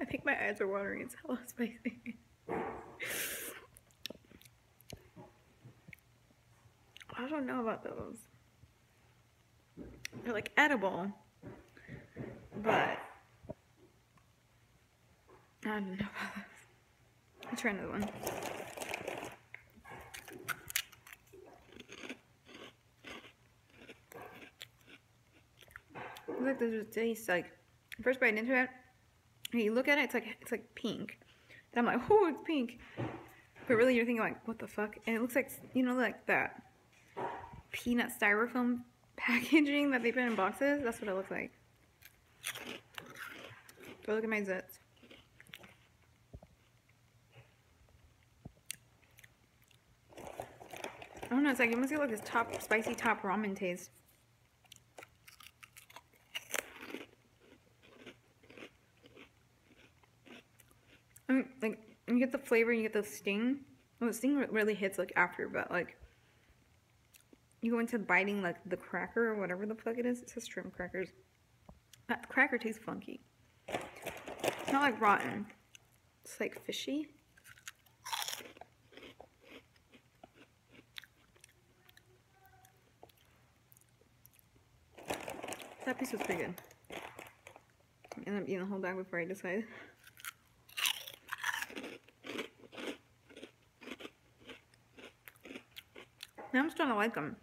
I think my eyes are watering. It's hella spicy. I don't know about those. They're like edible, but I don't know about this. I'll try another one. Look, this tastes like first bite into it. You look at it, it's like pink. And I'm like, oh, it's pink. But really, you're thinking like, what the fuck? And it looks like, you know, like that peanut styrofoam packaging that they put in boxes. That's what it looks like. Go look at my zits. I don't know. It's like you must get like this top spicy top ramen taste. I mean, like, you get the flavor and you get the sting. Well, the sting really hits, like, after, but, like, you go into biting, like, the cracker or whatever the fuck it is. It says shrimp crackers. That cracker tastes funky. It's not, like, rotten. It's, like, fishy. That piece was pretty good. I ended up eating the whole bag before I decided. Now I'm starting to like them.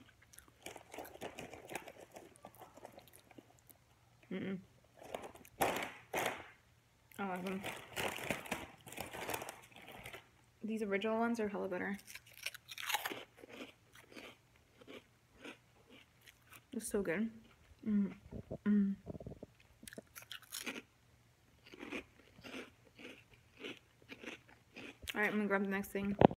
I like them. These original ones are hella better. It's so good. Alright, I'm gonna grab the next thing.